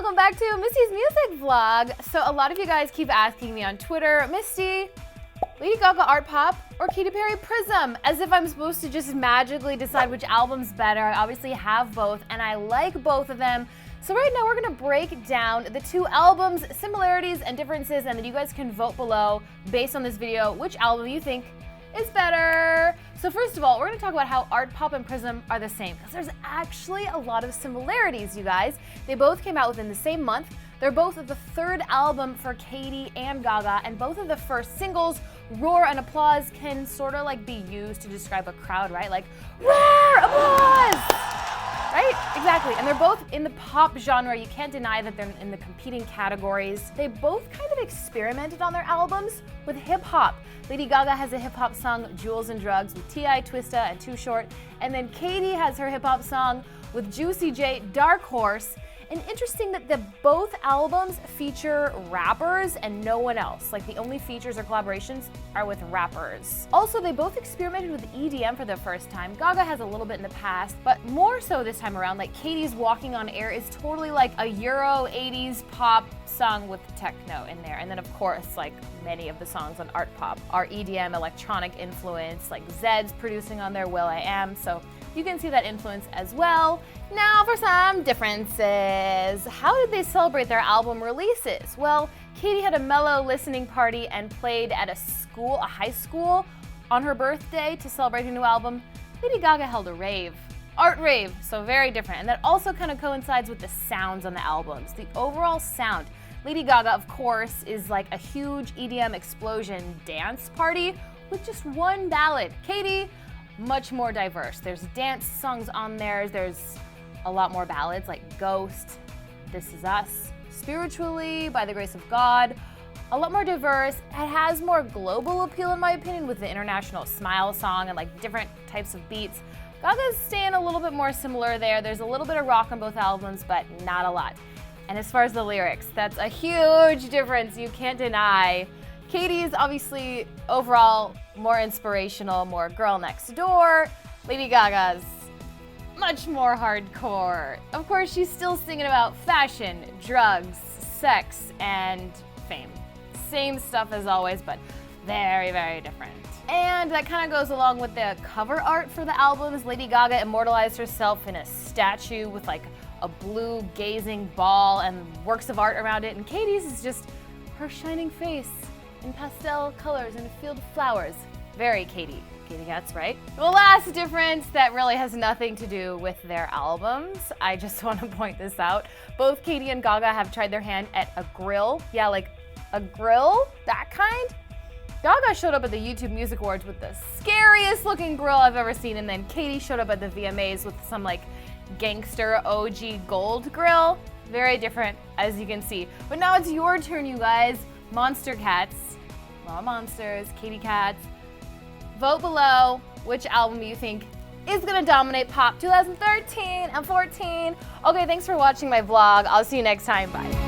welcome back to Misty's music vlog. So a lot of you guys keep asking me on Twitter, Misty, Lady Gaga Art Pop or Katy Perry Prism? As if I'm supposed to just magically decide which album's better. I obviously have both and I like both of them. So right now we're gonna break down the two albums, similarities and differences, and then you guys can vote below based on this video which album you think is better. So first of all, we're gonna talk about how Art Pop and Prism are the same, because there's actually a lot of similarities, you guys. They both came out within the same month. They're both the third album for Katy and Gaga, and both of the first singles, Roar and Applause, can sort of like be used to describe a crowd, right? Like, roar, applause! Right? Exactly. And they're both in the pop genre. You can't deny that they're in the competing categories. They both kind of experimented on their albums with hip hop. Lady Gaga has a hip hop song, Jewels and Drugs, with T.I., Twista, and Too Short. And then Katy has her hip hop song with Juicy J, Dark Horse. And interesting that both albums feature rappers and no one else. Like the only features or collaborations are with rappers. Also, they both experimented with EDM for the first time. Gaga has a little bit in the past, but more so this time around. Like Katy's Walking on Air is totally like a Euro 80s pop song with techno in there. And then of course, like many of the songs on Art Pop are EDM electronic influence, like Zed's producing on there, Will I Am. So you can see that influence as well. Now for some differences. How did they celebrate their album releases? Well, Katy had a mellow listening party and played at a high school on her birthday to celebrate her new album. Lady Gaga held a rave. Art rave, so very different. And that also kind of coincides with the sounds on the albums, the overall sound. Lady Gaga, of course, is like a huge EDM explosion dance party with just one ballad. Katy, much more diverse. There's dance songs on there. There's a lot more ballads like Ghost, This Is Us, Spiritually, By the Grace of God. A lot more diverse. It has more global appeal in my opinion with the international Smile song and like different types of beats. Gaga's staying a little bit more similar there. There's a little bit of rock on both albums, but not a lot. And as far as the lyrics, that's a huge difference you can't deny. Katy's obviously overall more inspirational, more girl next door. Lady Gaga's much more hardcore. Of course, she's still singing about fashion, drugs, sex, and fame. Same stuff as always, but very, very different. And that kind of goes along with the cover art for the albums. Lady Gaga immortalized herself in a statue with like a blue gazing ball and works of art around it, and Katy's is just her shining face in pastel colors and a field of flowers. Very Katy. Katy Cats, right? The last difference that really has nothing to do with their albums, I just want to point this out. Both Katy and Gaga have tried their hand at a grill. Yeah, like a grill, that kind. Gaga showed up at the YouTube Music Awards with the scariest looking grill I've ever seen, and then Katy showed up at the VMAs with some like gangster OG gold grill. Very different, as you can see. But now it's your turn, you guys. Monster Cats, Raw Monsters, Katy Cats. Vote below which album you think is gonna dominate pop 2013 and 14. Okay, thanks for watching my vlog. I'll see you next time. Bye.